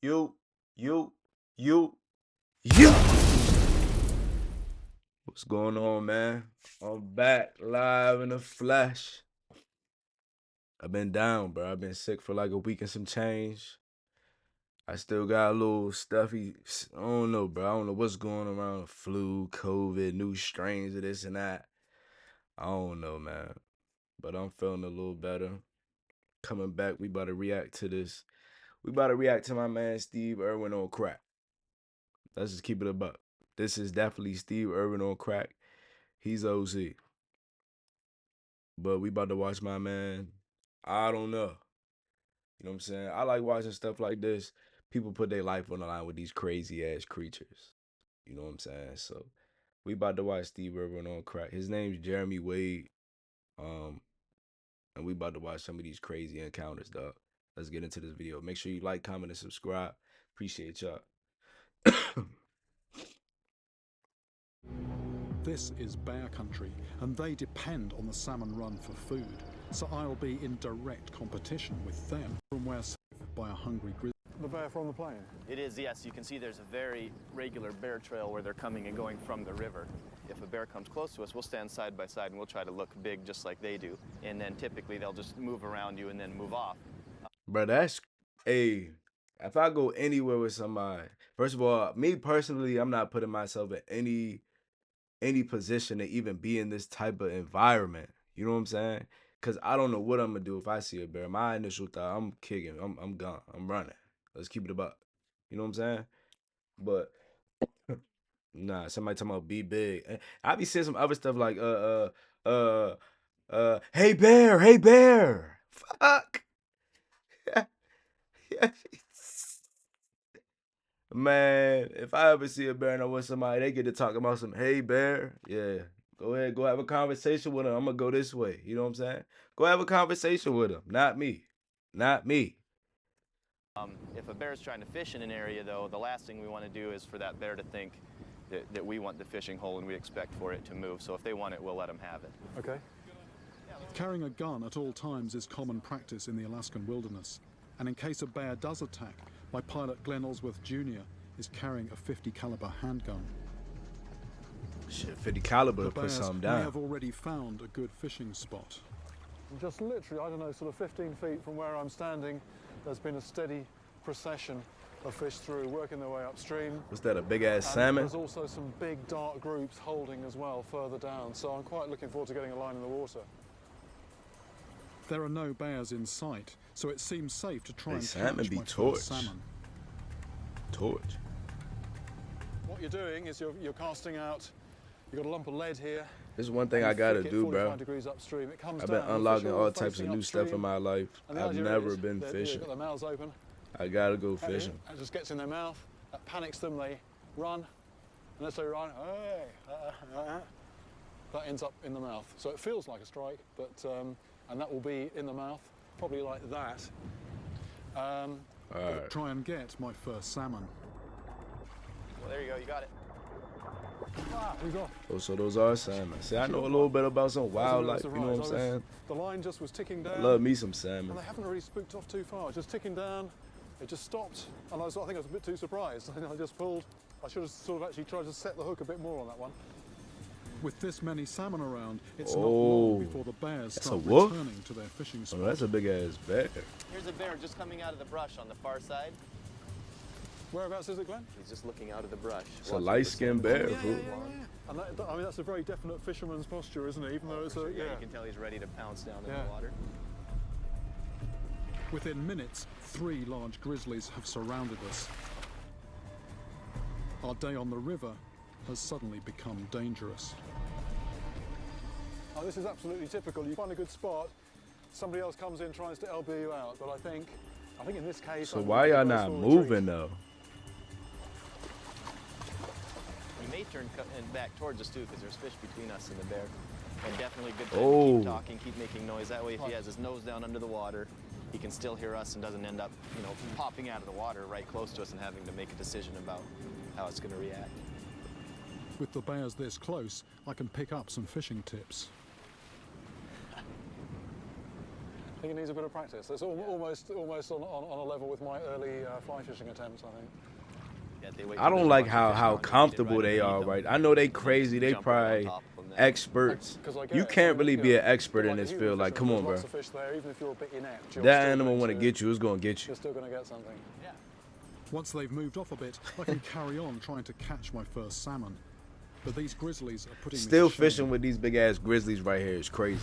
You, you, you, you. What's going on, man? I'm back live in the flesh. I've been down, bro. I've been sick for like a week and some change. I still got a little stuffy. I don't know, bro. I don't know what's going around. Flu, COVID, new strains of this and that. I don't know, man. But I'm feeling a little better. Coming back, we about to react to this. We about to react to my man Steve Irwin on crack. Let's just keep it a buck. This is definitely Steve Irwin on crack. He's OZ. But we about to watch my man. I don't know. You know what I'm saying? I like watching stuff like this. People put their life on the line with these crazy ass creatures. You know what I'm saying? So we about to watch Steve Irwin on crack. His name's Jeremy Wade. And we about to watch some of these crazy encounters, dog. Let's get into this video. Make sure you like, comment, and subscribe. Appreciate y'all. This is bear country, and they depend on the salmon run for food, so I'll be in direct competition with them from where safe by a hungry grizzly. The bear from the plane? It is, yes. You can see there's a very regular bear trail where they're coming and going from the river. If a bear comes close to us, we'll stand side by side and we'll try to look big just like they do. And then typically they'll just move around you and then move off. Bro, that's if I go anywhere with somebody, first of all, me personally, I'm not putting myself in any position to even be in this type of environment. You know what I'm saying? Cause I don't know what I'm gonna do if I see a bear. My initial thought, I'm kicking, I'm gone, I'm running. Let's keep it about. You know what I'm saying? But nah, somebody talking about be big. I be seeing some other stuff like hey bear, hey bear. Fuck. Yeah. Man, if I ever see a bear and I'm with somebody, they get to talk about some, hey, bear. Yeah, go ahead, go have a conversation with them. I'm going to go this way. You know what I'm saying? Go have a conversation with them. Not me. Not me. If a bear is trying to fish in an area, though, the last thing we want to do is for that bear to think that we want the fishing hole and we expect for it to move. So if they want it, we'll let them have it. Okay. Carrying a gun at all times is common practice in the Alaskan wilderness, and in case a bear does attack, my pilot Glenn Osworth Jr. is carrying a .50 caliber handgun. Shit, 50 caliber to The put bears something may down. have already found a good fishing spot. Just literally, I don't know, sort of 15 feet from where I'm standing, there's been a steady procession of fish through, working their way upstream. What's that, a big-ass And salmon? there's also some big dark groups holding as well further down, so I'm quite looking forward to getting a line in the water. There are no bears in sight, so it seems safe to try Hey, and salmon catch be my first torch. salmon. Torch. What you're doing is you're casting out, you've got a lump of lead here. This is one thing and I you gotta flick it do, 45 bro. degrees upstream. It comes I've been down, the fish unlocking are all types of facing new stuff in upstream, my life. and the I've idea never is been that fishing. They've got their mouths open. I gotta go And fishing. it just gets in their mouth, that panics them, they run, and as they run, hey, that ends up in the mouth. So it feels like a strike, but and that will be in the mouth, probably like that. All right. Try and get my first salmon. Well, there you go. You got it. He's off. Oh, so those are salmon. See, I know a little bit about some wildlife, you know what I'm saying? The line just was ticking down. I love me some salmon. And they haven't really spooked off too far. Just ticking down. It just stopped, and I think I was a bit too surprised. I just pulled. I should have sort of actually tried to set the hook a bit more on that one. With this many salmon around, it's not Oh, long before the bears that's start a wolf? returning to their fishing spot. Oh, that's a big-ass bear. Here's a bear just coming out of the brush on the far side. Whereabouts is it, Glenn? He's just looking out of the brush. It's a light-skinned bear, fool. And that, I mean, that's a very definite fisherman's posture, isn't it? Even though it's a, Yeah, you can tell he's ready to pounce down in Yeah. the water. Within minutes, 3 large grizzlies have surrounded us. Our day on the river has suddenly become dangerous. Oh, this is absolutely typical. You find a good spot, somebody else comes in, tries to LB you out. But I think in this case. So why y'all not moving, though? He may turn back towards us too, because there's fish between us and the bear. And definitely good to Oh. keep talking, keep making noise. That way, if he has his nose down under the water, he can still hear us and doesn't end up, popping out of the water right close to us and having to make a decision about how it's going to react. With the bears this close, I can pick up some fishing tips. think it needs a bit of practice. It's almost on a level with my early fly fishing attempts, I think. I don't like how comfortable they are, right? I know they crazy. They probably experts. You can't really be an expert in this field. Like, come on, bro. That animal want to get you. It's going to get you. You're still going to get something. Yeah. Once they've moved off a bit, I can carry on trying to catch my first salmon. But these grizzlies are putting Still me to shame. fishing with these big ass grizzlies right here is crazy.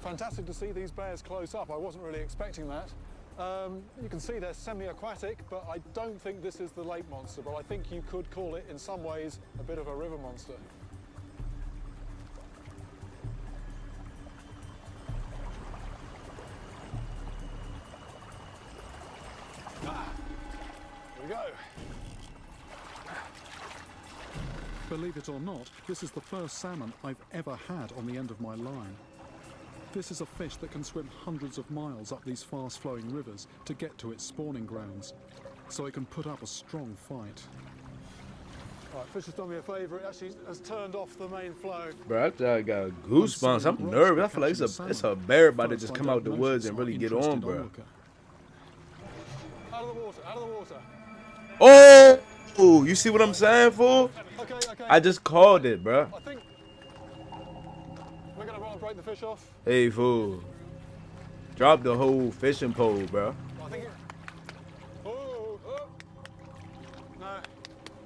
Fantastic to see these bears close up. I wasn't really expecting that. You can see they're semi-aquatic, but I don't think this is the lake monster, but I think you could call it in some ways a bit of a river monster. Here we go. Believe it or not, this is the first salmon I've ever had on the end of my line. This is a fish that can swim hundreds of miles up these fast-flowing rivers to get to its spawning grounds, so it can put up a strong fight. Right, fish has done me a favour. It actually has turned off the main flow. Bro, I got goosebumps. I'm nervous. I feel like it's a bear about to just come out the woods and really get on, bro. Out of the water, out of the water. Oh, you see what I'm saying, fool? Okay. I just called it, bro. I think we're going to run and break the fish off. Hey, fool. Drop the whole fishing pole, bro. I think it... Oh. No.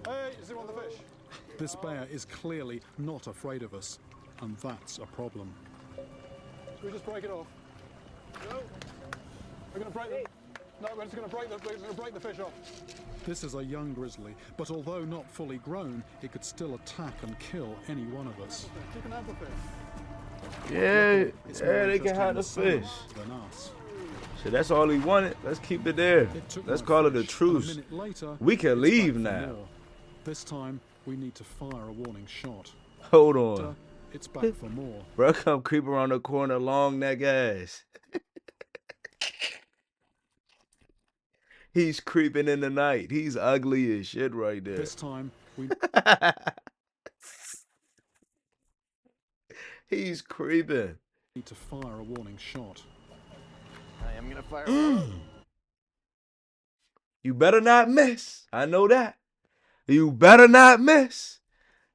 Hey, you see one of the fish? This bear is clearly not afraid of us, and that's a problem. Should we just break it off? No. We're going to break the... No, we're just going to break the fish off. This is a young grizzly, but although not fully grown, it could still attack and kill any one of us. You can have the fish. Yeah, they can have the fish. Than us. Shit, that's all he wanted. Let's keep it there. Let's call it a truce. Later, We can leave now. more. This time, we need to fire a warning shot. Hold on. It's back for more. Bro, come creep around the corner, long neck ass. He's creeping in the night. He's ugly as shit right there. This time, we He's creeping. need to fire a warning shot. I am gonna fire. You better not miss. I know that. You better not miss.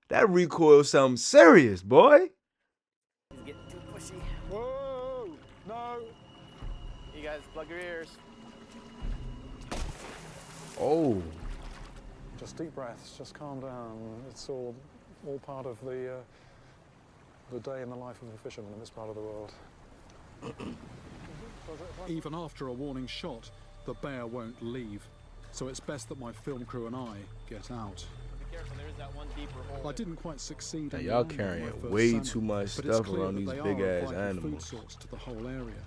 That recoil something serious, boy. He's getting too pushy. Whoa! No! You guys plug your ears. Oh. Just deep breaths, just calm down. It's all part of the day in the life of a fisherman in this part of the world. Even after a warning shot, the bear won't leave. So it's best that my film crew and I get out. Be careful, there is that one deeper hole. I didn't quite succeed. Hey, in y'all landing carrying my first way salmon, too much but it's stuff clear around that these they big are a ass vital animals. food source to the whole area.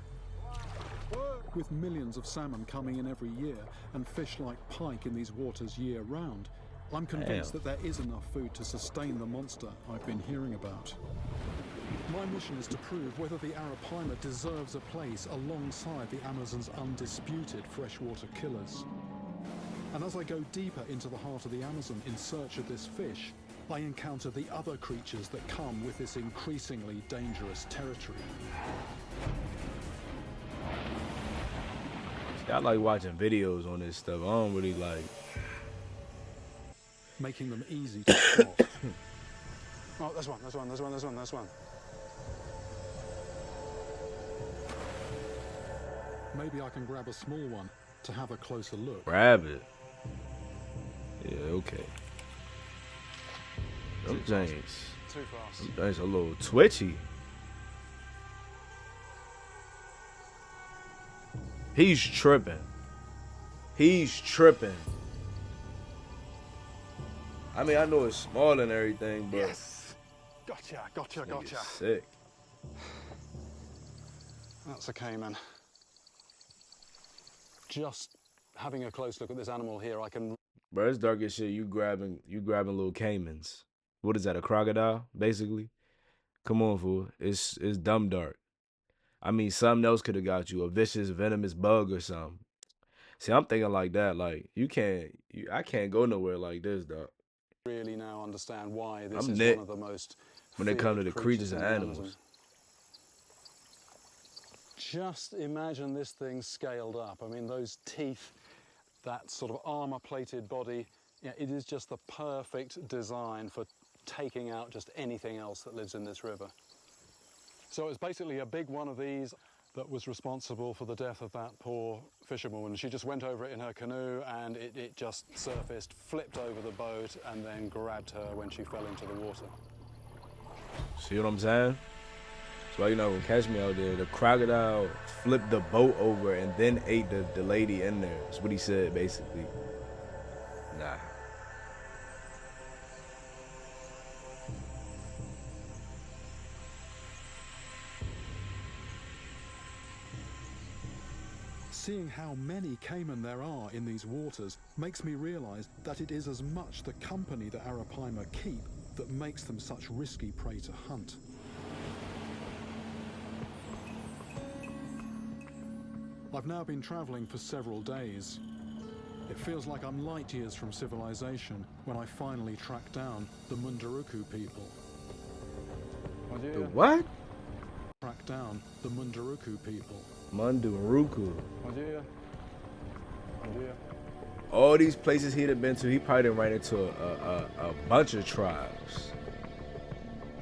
With millions of salmon coming in every year and fish like pike in these waters year round, I'm convinced that there is enough food to sustain the monster I've been hearing about. My mission is to prove whether the arapaima deserves a place alongside the Amazon's undisputed freshwater killers. And as I go deeper into the heart of the Amazon in search of this fish, I encounter the other creatures that come with this increasingly dangerous territory. I like watching videos on this stuff. I don't really like. Making them easy to spot. Oh, there's one. Maybe I can grab a small one to have a closer look. Grab it. Yeah, okay. Them James. Too fast. Them James a little twitchy. He's tripping. He's tripping. I mean, I know it's small and everything, but Yes! Gotcha. nigga's sick. That's a caiman. Just having a close look at this animal here, I can... Bro, it's dark as shit. You grabbing little caimans. What is that, a crocodile, basically? Come on, fool. It's dumb dark. I mean, something else could have got you. A vicious, venomous bug or something. See, I'm thinking like that. Like I can't go nowhere like this, dog. Really now understand why this I'm is Nick one of the most when it comes to feared the creatures in and the Amazon. animals. Just imagine this thing scaled up. I mean, those teeth, that sort of armor-plated body, yeah, it is just the perfect design for taking out just anything else that lives in this river. So it's basically a big one of these that was responsible for the death of that poor fisherwoman. She just went over it in her canoe and it just surfaced, flipped over the boat and then grabbed her when she fell into the water. See what I'm saying? So why you not gonna catch me out there? The crocodile flipped the boat over and then ate the lady in there. That's what he said, basically. Nah. Seeing how many caiman there are in these waters makes me realise that it is as much the company that arapaima keep that makes them such risky prey to hunt. I've now been travelling for several days. It feels like I'm light years from civilization when I finally track down the Munduruku people. The what? Track down the Munduruku people. Munduruku. All these places he'd have been to, he probably done ran into a bunch of tribes.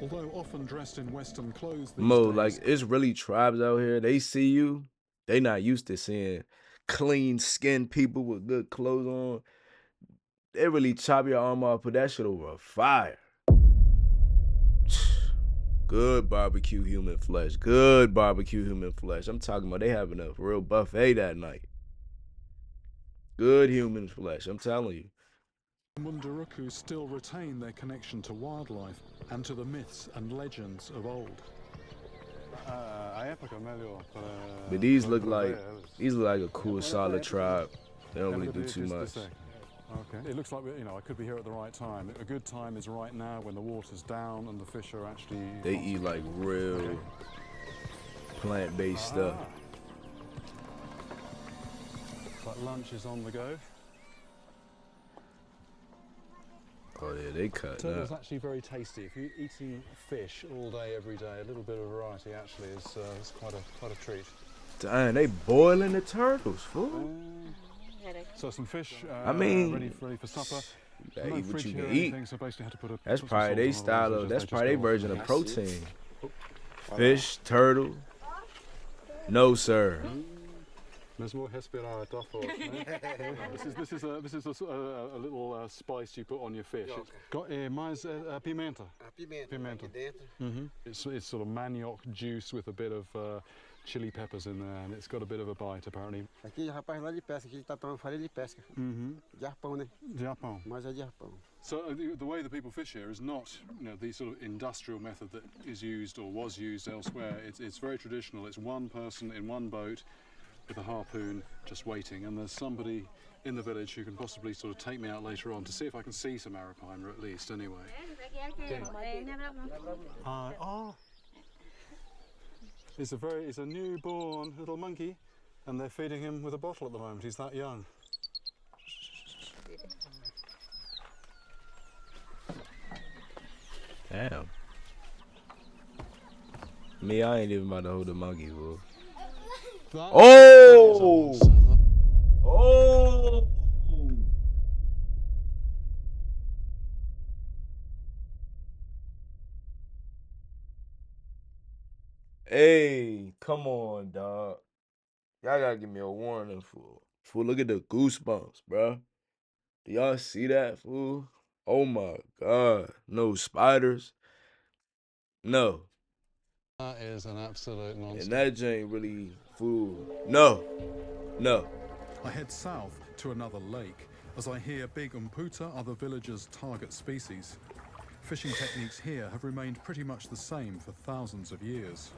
Although often dressed in Western clothes these Mo, days, like, it's really tribes out here. They see you, they not used to seeing clean-skinned people with good clothes on. They really chop your arm off, put that shit over a fire. Good barbecue human flesh. Good barbecue human flesh. I'm talking about they having a real buffet that night. Good human flesh, I'm telling you. Munduruku still retain their connection to wildlife and to the myths and legends of old. But these look like a cool, solid tribe. They don't really do too much. Okay. It looks like, you know, I could be here at the right time. A good time is right now when the water's down and the fish are actually... They eat like real plant-based stuff. But lunch is on the go. Oh yeah, they cut So it's up. actually very tasty. If you're eating fish all day, every day, a little bit of variety actually is quite a treat. Damn, they boiling the turtles, fool. So some fish I mean, ready for supper. You No eat what fridge you here can or eat. anything, so basically had to put That's some probably salt their on, style otherwise of. they That's just probably their go version off. of protein. Fish, turtle. No, sir. Mas more respirar, This is a little spice you put on your fish. It's got mais pimenta. Pimenta. It's sort of manioc juice with a bit of chili peppers in there, and it's got a bit of a bite apparently. Aqui, rapaz, lá de pesca, aqui ele tá tomando farinha de pesca. De arpão, né? Japão. Mas é de arpão. So the way the people fish here is not, you know, the sort of industrial method that is used or was used elsewhere. It's very traditional. It's one person in one boat with a harpoon just waiting, and there's somebody in the village who can possibly sort of take me out later on to see if I can see some arapaima at least anyway. It's a newborn little monkey, and they're feeding him with a bottle at the moment. He's that young. Damn. Me, I ain't even about to hold the monkey, fool. Oh! Oh! Hey, come on, dog. Y'all gotta give me a warning, fool. Fool, look at the goosebumps, bro. Do y'all see that, fool? Oh my God. No spiders. No. That is an absolute monster. And that ain't really fool. No. No. I head south to another lake as I hear big umputa are the villagers' target species. Fishing techniques here have remained pretty much the same for thousands of years.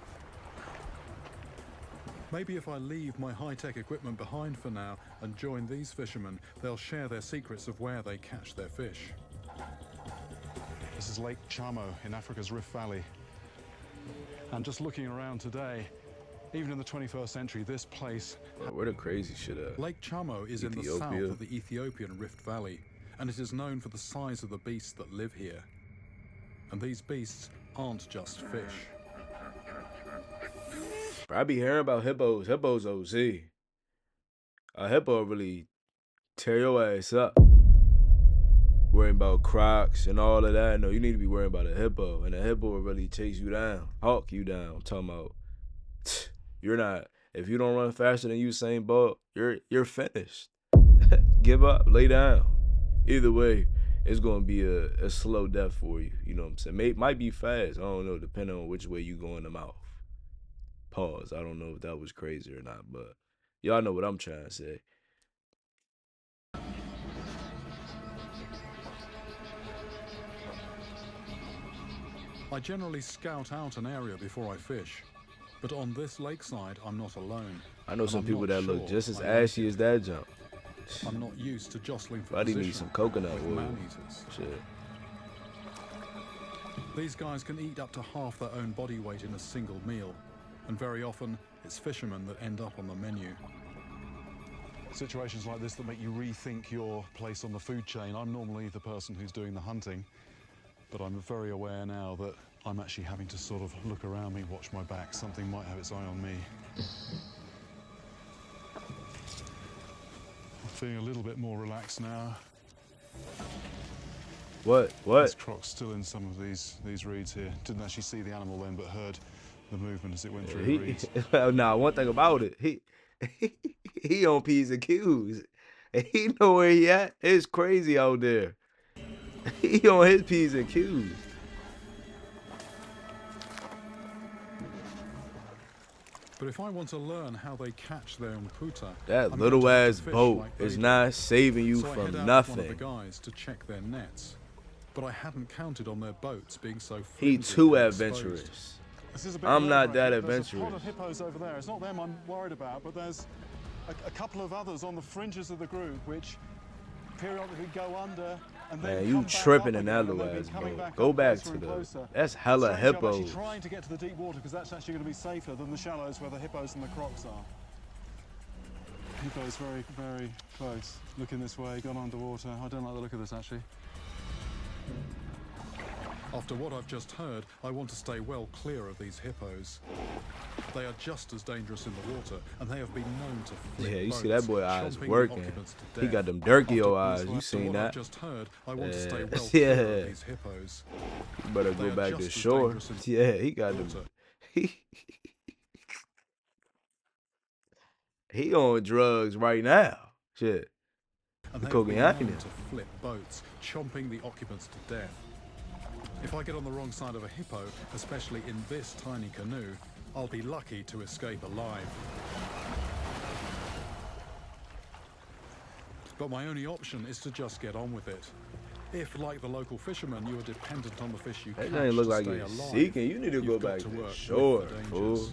Maybe if I leave my high-tech equipment behind for now and join these fishermen, they'll share their secrets of where they catch their fish. This is Lake Chamo in Africa's Rift Valley. And just looking around today, Even in the 21st century, this place, Where the crazy shit at? Lake Chamo, is in the south of the Ethiopian Rift Valley, and it is known for the size of the beasts that live here. And these beasts aren't just fish. I be hearing about hippos. Hippos OC. A hippo really tear your ass up. Worrying about crocs and all of that. No, you need to be worrying about a hippo. And a hippo will really chase you down, hawk you down. I'm talking about, you're not, if you don't run faster than Usain Bolt, you're finished. Give up, lay down. Either way, it's gonna be a slow death for you. You know what I'm saying? Might be fast. I don't know, depending on which way you go in the mouth. Pause. I don't know if that was crazy or not, but y'all know what I'm trying to say. I generally scout out an area before I fish, but on this lakeside, I'm not alone. I know some people that look just as ashy as that jump. I'm not used to jostling for Buddy position needs some coconut with oil. man-eaters. Shit. These guys can eat up to half their own body weight in a single meal, and very often it's fishermen that end up on the menu. Situations like this that make you rethink your place on the food chain. I'm normally the person who's doing the hunting, but I'm very aware now that I'm actually having to sort of look around me, watch my back. Something might have its eye on me. I'm feeling a little bit more relaxed now. What? This croc's still in some of these reeds here. Didn't actually see the animal then, but heard the movement as it went through the reeds. Nah, one thing about it, he on P's and Q's. And he know where he at. It's crazy out there. He on his P's and Q's. But if I want to learn how they catch their umputa, That I'm little going to have ass to fish boat like is they not do. saving you So I from head out with nothing. one of the guys to check their nets, but I hadn't counted on their boats being so He flimsy too and exposed. adventurous. This is a bit I'm not that nerve-wracking. There's a adventurous. pod of hippos over there. It's not them I'm worried about, but there's a couple of others on the fringes of the group which periodically go under and then Man, come you back tripping up in again, that and little they've been ass coming boat. back Go up back closer to and the. closer. That's hella Strange, I'm hippos. actually trying to get to the deep water because that's actually going to be safer than the shallows where the hippos and the crocs are. Hippo's very, very close. Looking this way, gone underwater. I don't like the look of this actually. After what I've just heard, I want to stay well clear of these hippos. They are just as dangerous in the water, and they have been known to flip Yeah, you see boats, that boy eyes chomping the working. occupants to He death. got them Durkio eyes. After You seen what that? I've just heard, I want to stay Yeah. well clear Yeah. of these hippos. You better They go are back just to as shore. dangerous in Yeah, he got them. water. He on drugs right now. Shit. And The they have been cocaine. known to flip boats, chomping the occupants to death. If I get on the wrong side of a hippo, especially in this tiny canoe, I'll be lucky to escape alive. But my only option is to just get on with it. If, like the local fishermen, you are dependent on the fish you catch That ain't look to like stay he's alive, seeking. You need to go you've got back to to work with shore, the fool. dangers.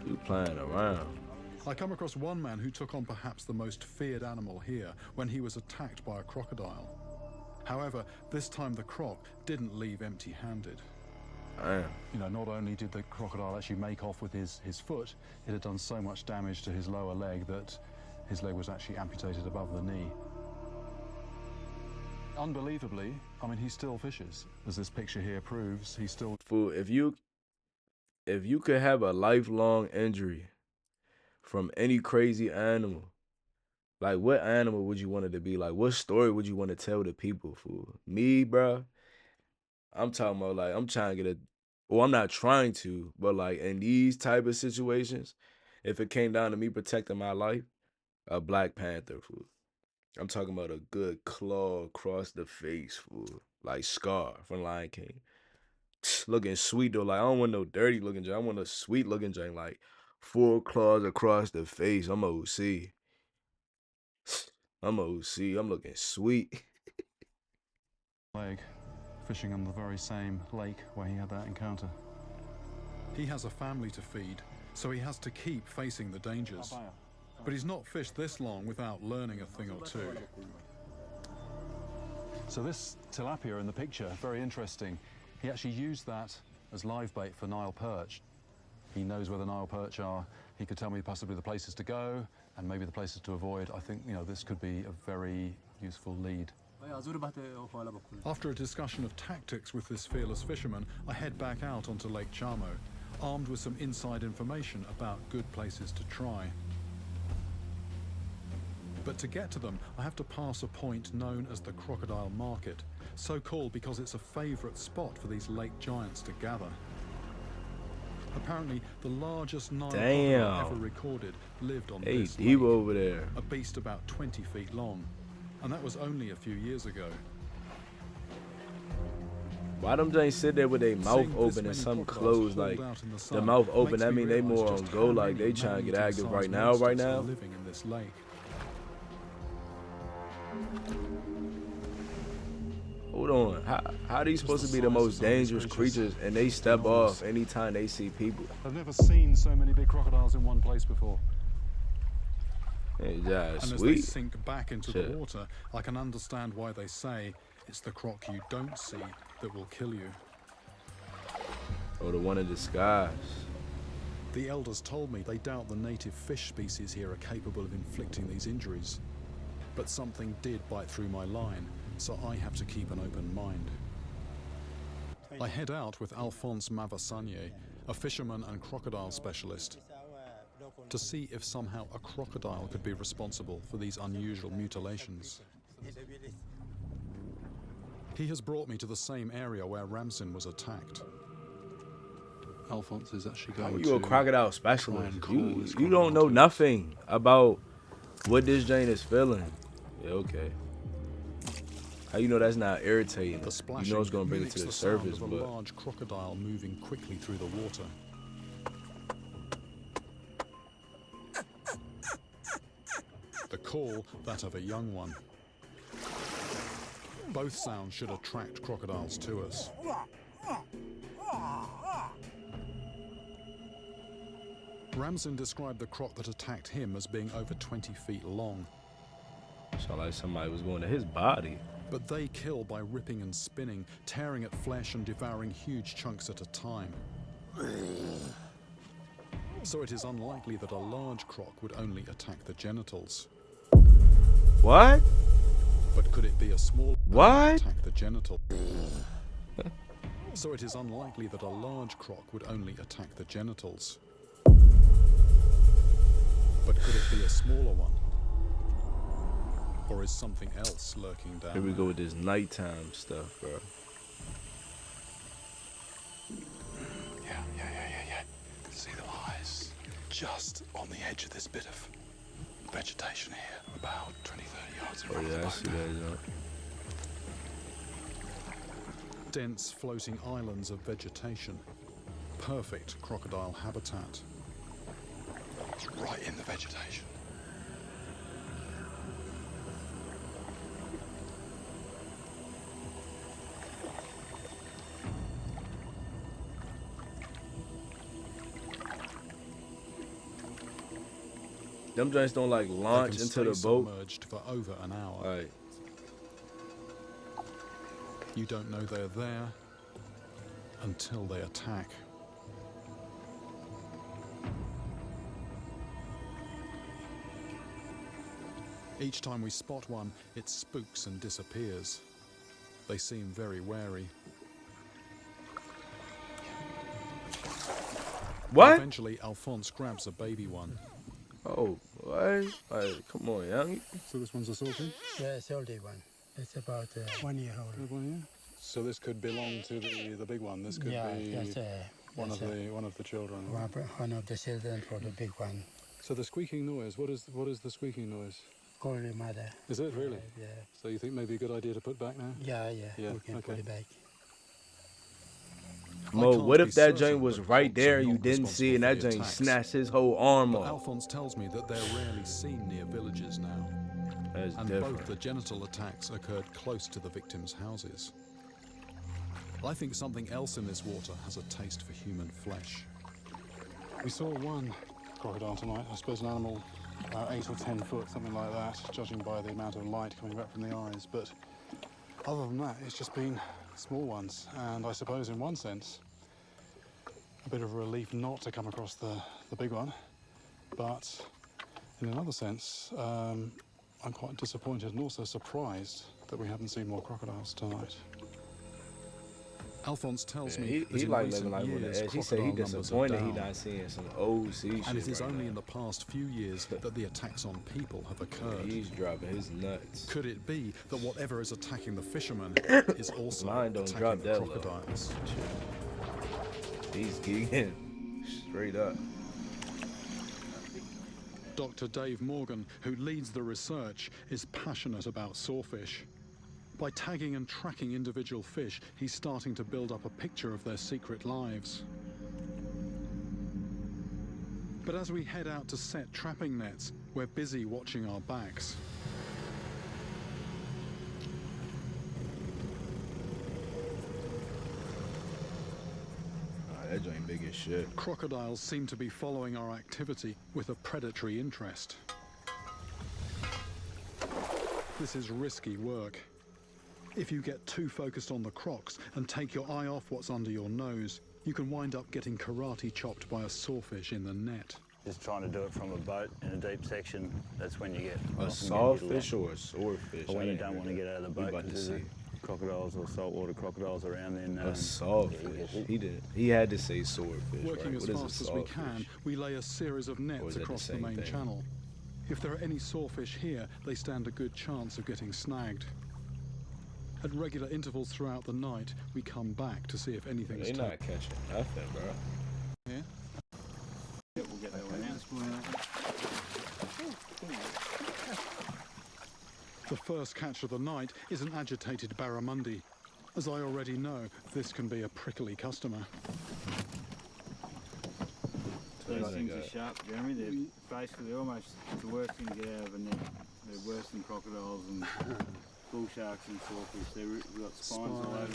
You playing around. I come across one man who took on perhaps the most feared animal here when he was attacked by a crocodile. However, this time the croc didn't leave empty-handed. Damn. You know, not only did the crocodile actually make off with his foot, it had done so much damage to his lower leg that his leg was actually amputated above the knee. Unbelievably, I mean, he still fishes. As this picture here proves, he still... Fool, if you could have a lifelong injury from any crazy animal, like what animal would you want it to be? Like what story would you want to tell the people, fool? Me, bro. I'm talking about like I'm trying to get I'm not trying to, but like in these type of situations, if it came down to me protecting my life, a Black Panther, fool. I'm talking about a good claw across the face, fool. Like Scar from Lion King. Looking sweet though, like I don't want no dirty looking joint. I want a sweet looking joint, like 4 claws across the face. I'm OC. I'm OC. I'm looking sweet. leg, fishing on the very same lake where he had that encounter. He has a family to feed, so he has to keep facing the dangers. But he's not fished this long without learning a thing or two. So this tilapia in the picture, very interesting. He actually used that as live bait for Nile perch. He knows where the Nile perch are. He could tell me possibly the places to go and maybe the places to avoid. I think, this could be a very useful lead. After a discussion of tactics with this fearless fisherman, I head back out onto Lake Chamo, armed with some inside information about good places to try. But to get to them, I have to pass a point known as the Crocodile Market, so called because it's a favourite spot for these lake giants to gather. Apparently, the largest Nile crocodile ever recorded lived on this lake, over there. a beast about 20 feet long, and that was only a few years ago. Why them James sit there with their mouth open and some closed? Like the mouth open, that mean they more on go, like they trying to get active right now. Living in this lake. Hold on, how are these supposed to be the most dangerous creatures and they step off anytime they see people? I've never seen so many big crocodiles in one place before. Hey, yeah, and as they sink back into the water, I can understand why they say it's the croc you don't see that will kill you. Or the one in disguise. The elders told me they doubt the native fish species here are capable of inflicting these injuries. But something did bite through my line, so I have to keep an open mind. I head out with Alphonse Mavasanye, a fisherman and crocodile specialist, to see if somehow a crocodile could be responsible for these unusual mutilations. He has brought me to the same area where Ramsin was attacked. Alphonse is actually going to... You a crocodile specialist. You don't know nothing about what this Jane is feeling. Yeah, okay. How you know that's not irritating? You know it's going to bring it to the surface, but... a large crocodile moving quickly through the water. The call, that of a young one. Both sounds should attract crocodiles to us. Ramsin described the croc that attacked him as being over 20 feet long. Sound like somebody was going to his body. But they kill by ripping and spinning, tearing at flesh and devouring huge chunks at a time. So it is unlikely that a large croc would only attack the genitals. What? But could it be a small what? Attack the genital? So it is unlikely that a large croc would only attack the genitals. But could it be a smaller one? Or is something else lurking down? Here we go with this nighttime stuff, bro. Yeah. See the eyes just on the edge of this bit of vegetation here, about 20-30 yards in front of the boat. I see that. Dense floating islands of vegetation. Perfect crocodile habitat. It's right in the vegetation. Them joints don't like launch into the boat. Submerged for over an hour. Right. You don't know they're there until they attack. Each time we spot one, it spooks and disappears. They seem very wary. What? Eventually, Alphonse grabs a baby one. Oh, what? Like, come on, young. So this one's a sorting? Yeah, it's the older one. It's about 1 year old. 1 year? So this could belong to the big one. This could be one of the children. One of the children for the big one. So the squeaking noise. What is the squeaking noise? Call your mother. Is it really? Yeah. So you think maybe a good idea to put back now? Yeah. We can put it back. Mo, what if that joint was right there and you didn't see it and that joint snatched his whole arm off? Alphonse tells me that they're rarely seen near villages now. That's and different. Both the genital attacks occurred close to the victims' houses. I think something else in this water has a taste for human flesh. We saw one crocodile tonight, I suppose an animal about 8 or 10 foot, something like that, judging by the amount of light coming back from the eyes. But other than that, it's just been small ones. And I suppose in one sense, a bit of a relief not to come across the big one, but in another sense, I'm quite disappointed and also surprised that we haven't seen more crocodiles tonight. Alphonse tells me that he in like recent living life on the years, edge. He said he crocodile numbers are disappointed he down. not seeing some old sea shit. And it is right only now. in the past few years that the attacks on people have occurred. He's dropping his nuts. Could it be that whatever is attacking the fishermen is also Mine don't attacking drop the that crocodiles? He's geeking straight up. Dr. Dave Morgan, who leads the research, is passionate about sawfish. By tagging and tracking individual fish, he's starting to build up a picture of their secret lives. But as we head out to set trapping nets, we're busy watching our backs. That joint big as shit. Crocodiles seem to be following our activity with a predatory interest. This is risky work. If you get too focused on the crocs and take your eye off what's under your nose, you can wind up getting karate chopped by a sawfish in the net. Just trying to do it from a boat in a deep section, that's when you get A sawfish or a swordfish? Or when you don't want to get out of the boat because there's crocodiles or saltwater crocodiles around, then a sawfish. He had to say swordfish. Working right? as fast as we can, we lay a series of nets across the main channel. If there are any sawfish here, they stand a good chance of getting snagged. At regular intervals throughout the night, we come back to see if anything's They're not catching nothing, bro. Yeah? Yeah, we'll get that one out. The first catch of the night is an agitated barramundi. As I already know, this can be a prickly customer. Those things are sharp, Jeremy. They're basically almost the worst thing to get out of a net. They're worse than crocodiles and bull sharks and sawfish. They've got spines all over.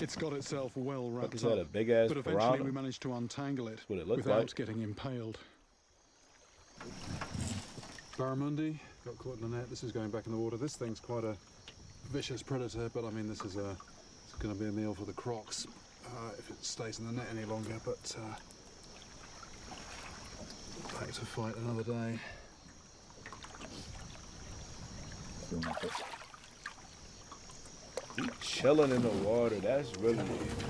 It's got itself well wrapped Is that a up, big ass but eventually we managed to untangle it without getting impaled. Barramundi got caught in the net. This is going back in the water. This thing's quite a vicious predator, but I mean this is it's going to be a meal for the crocs if it stays in the net any longer. But back to fight another day. He chilling in the water. That's really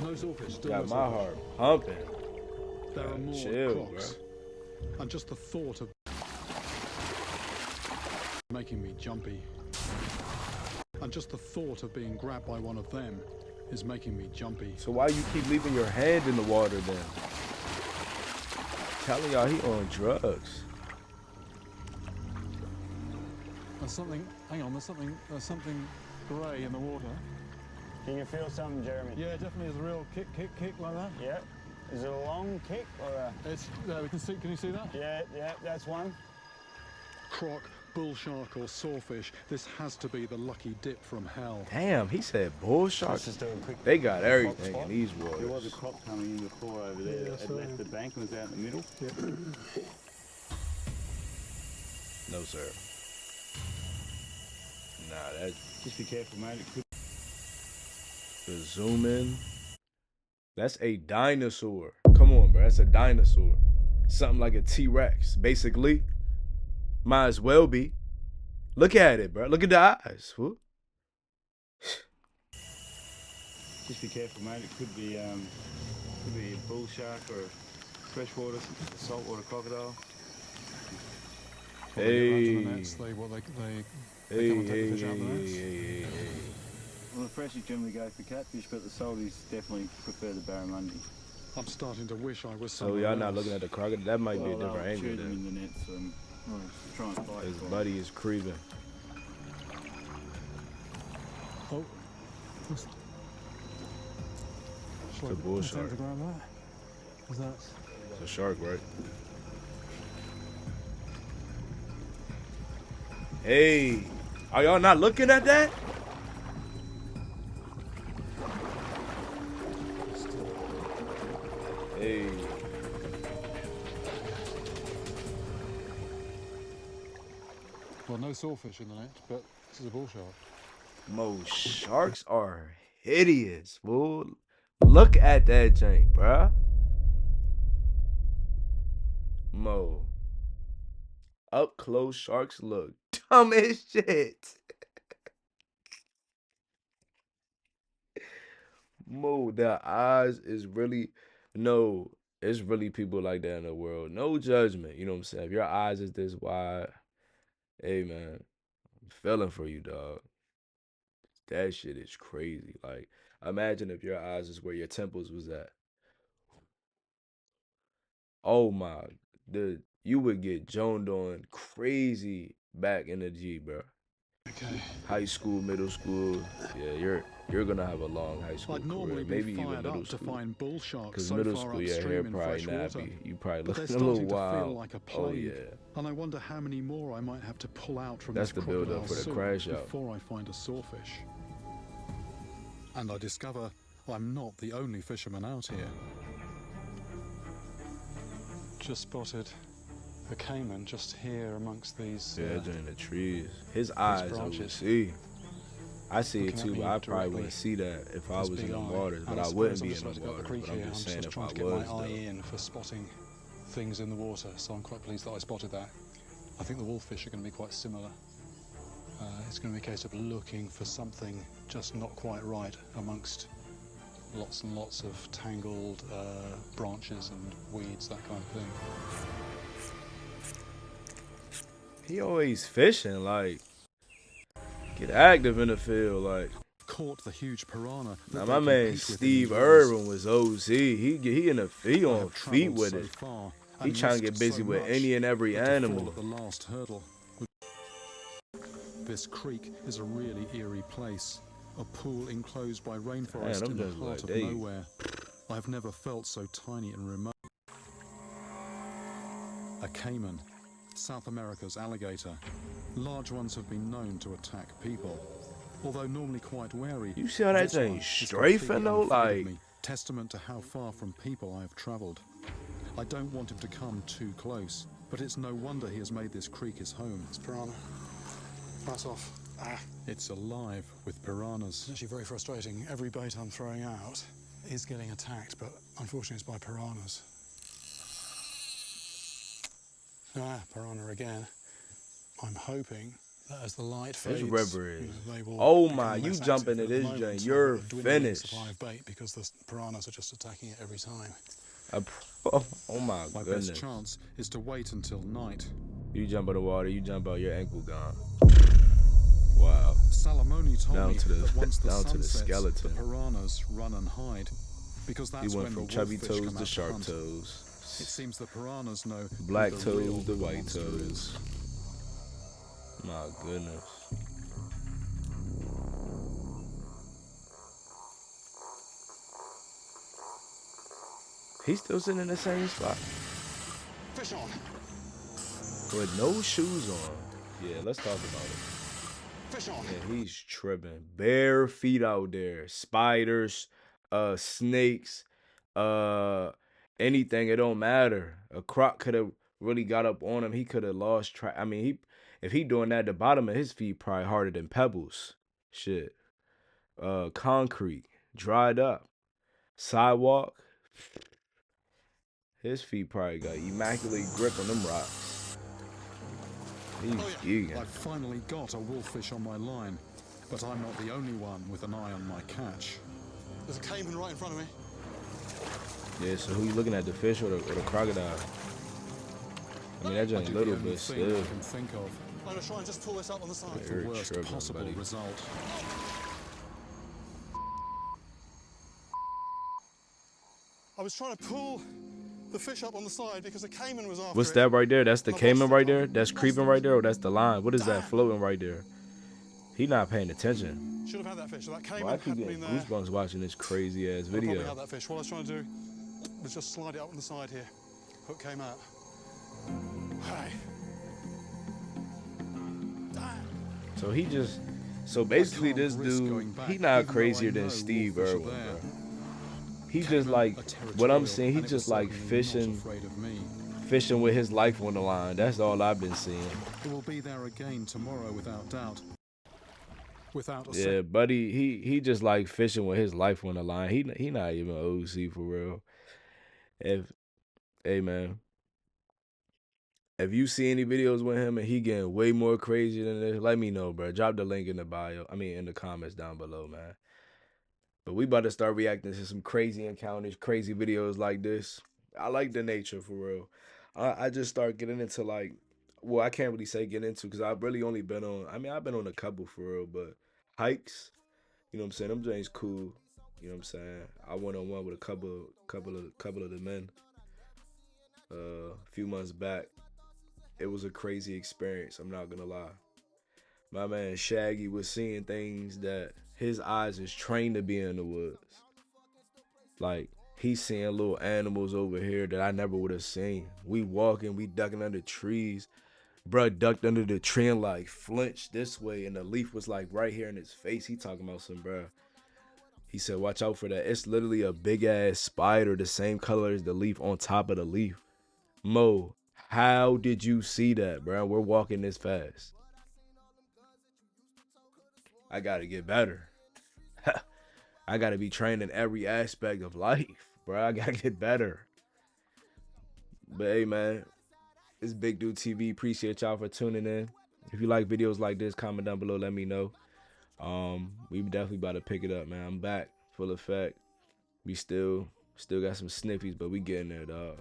No sawfish. Still got no my sawfish. heart pumping. There are more chill, crocs, and just the thought of making me jumpy. And just the thought of being grabbed by one of them is making me jumpy. So why you keep leaving your hand in the water then? Telling y'all he on drugs. There's something. Hang on. There's something grey in the water. Can you feel something, Jeremy? Yeah, definitely. There's a real kick like that. Yeah. Is it a long kick or a... It's there. We can see. Can you see that? Yeah, that's one. Croc, bull shark, or sawfish. This has to be the lucky dip from hell. Damn, he said bull shark. Let's just do a quick... They got everything in these waters. There was a crop coming in before over there. Yeah, It left the bank and was out in the middle. Yeah. No, sir. Nah, that... Just be careful, mate. It could... To zoom in. That's a dinosaur. Come on, bro. That's a dinosaur. Something like a T-Rex, basically. Might as well be. Look at it, bro. Look at the eyes. Whoop. Just be careful, mate. It could be a bull shark or a freshwater, saltwater crocodile. Hey. Hey. Well, the freshies generally go for catfish, but the salties definitely prefer the barramundi. I'm starting to wish I was. So y'all not looking at the crocodile? That might be a different they'll angle shoot them then. in the nets and try and fight. His buddy is creeping. Oh. It's a bull shark. Is that? It's a shark, right? Hey, are y'all not looking at that? Hey. Well, no sawfish in the net, but this is a bull shark. Most sharks are hideous, fool. Look at that jank, bruh. Mo. Up close, sharks look dumb as shit. Mo, their eyes is really, no, it's really people like that in the world. No judgment, you know what I'm saying? If your eyes is this wide, hey man, I'm feeling for you, dog. That shit is crazy. Like, imagine if your eyes is where your temples was at. Oh my, you would get joned on crazy back in the G, bro. Okay. High school, middle school, yeah, you're gonna have a long high school I'd normally career, maybe be even fired middle up to school. find bull sharks Because so middle far school, your hair upstream in probably fresh water. nappy. You probably But they're looking a little starting to feel wild. like a Oh plague, yeah. and I wonder how many more I might have to pull out from That's this the build-up crocodile for the soup crash out. before I find a sawfish. And I discover I'm not the only fisherman out here. Just spotted a caiman just here amongst these. Yeah, in the trees. His eyes, I would branches. see. I see it Looking at too, me but I probably directly. wouldn't see that if I This was in big the eye. waters. But And I suppose wouldn't I'm be just in about the to go up waters. the creek But I'm here. just saying I'm just if trying I to get was, my eye though. in for spotting things in the water, so I'm quite pleased that I spotted that. I think the wolffish are going to be quite similar. It's going to be a case of looking for something just not quite right amongst lots and lots of tangled branches and weeds, that kind of thing. He always fishing, like, get active in the field, like. Caught the huge piranha. Now my man Steve Irwin was OC. He on feet with it. He trying to get busy with any and every animal. At the last hurdle. This creek is a really eerie place. A pool enclosed by rainforest in the heart of nowhere. I've never felt so tiny and remote. A caiman, South America's alligator. Large ones have been known to attack people. Although normally quite wary, You see how that thing strafing though? Like, testament to how far from people I have travelled. I don't want him to come too close, but it's no wonder he has made this creek his home. It's piranha. Pass off. It's alive with piranhas. It's actually very frustrating. Every bait I'm throwing out is getting attacked, but unfortunately it's by piranhas. Piranha again. I'm hoping that as the light fades, this river is. they will Oh become my, you less jump active, into but at the this moment, joint, I've you're got a dwindling finished. supply of bait because the piranhas are just attacking it every time. Oh my My goodness. best chance is to wait until night. You jump in the water, you jump out, your ankle gone. Wow. Salamoni told Down me to the- that once the down sun to the sets, skeleton. the piranhas run and hide, because that's He went when from the chubby wolffish toes come to out shark hunt. toes. It seems the piranhas know who Black the real toes to white monster toes. is. My goodness. He's still sitting in the same spot. Fish on. With no shoes on. Yeah, let's talk about it. Fish on. Yeah, he's tripping. Bare feet out there. Spiders, snakes, anything. It don't matter. A croc could have really got up on him. He could have lost track. I mean, if he doing that, the bottom of his feet probably harder than pebbles. Shit. Concrete. Dried up. Sidewalk. His feet probably got immaculate grip on them rocks. He's gigging. I've finally got a wolffish on my line, but I'm not the only one with an eye on my catch. There's a caiman right in front of me. Yeah, so who you looking at, the fish or the crocodile? I mean, that's just a little bit still. I can think of. I'm gonna try and just pull this up on the side. You're The worst tripping, possible buddy. result. I was trying to pull the fish up on the side because the caiman was after What's it. that right there? That's the And I caiman lost it. right there? I That's lost creeping it. right there, or that's the line? What is that floating right there? He not paying attention. Should have had that fish. So that caiman Well, I keep hadn't getting been there. goosebumps watching this crazy ass I probably video. had that fish. What I was trying to do was just slide it up on the side here. Hook came out. Hey. So basically can't this risk dude, going back, he even not though crazier I know than Steve wolffish are Irwin, there. bro. He just Caiman like, are what I'm territorial, saying, he and it just was like certainly not fishing afraid of me. fishing with his life on the line. That's all I've been seeing. It will be there again tomorrow without doubt. without a Yeah, buddy, he just like fishing with his life on the line. He not even OC for real. If Hey man, if you see any videos with him and he getting way more crazy than this, let me know, bro. Drop the link in the bio. I mean, in the comments down below, man. But we about to start reacting to some crazy encounters, crazy videos like this. I like the nature for real. I just start getting into like, well, I can't really say get into because I've really only been on. I mean, I've been on a couple for real, but hikes. You know what I'm saying? Them James cool. You know what I'm saying? I went on one with a couple of the men a few months back. It was a crazy experience. I'm not gonna lie. My man Shaggy was seeing things that his eyes is trained to be in the woods. Like he's seeing little animals over here that I never would have seen. We walking, we ducking under trees. Bruh ducked under the tree and like flinched this way, and the leaf was like right here in his face. He talking about some bruh. He said, watch out for that. It's literally a big ass spider, the same color as the leaf on top of the leaf. Mo, how did you see that, bro? We're walking this fast. I gotta get better. I gotta be trained in every aspect of life, bro. I gotta get better. But hey, man, it's BigDewTv. Appreciate y'all for tuning in. If you like videos like this, comment down below. Let me know. We definitely about to pick it up, man. I'm back, full effect. We still got some sniffies, but we getting there, dog.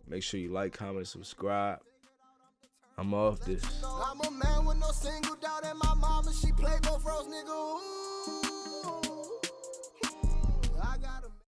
Make sure you like, comment, subscribe. I'm off this. I'm a man with no single doubt, and my mama, she played both roles, nigga. Ooh.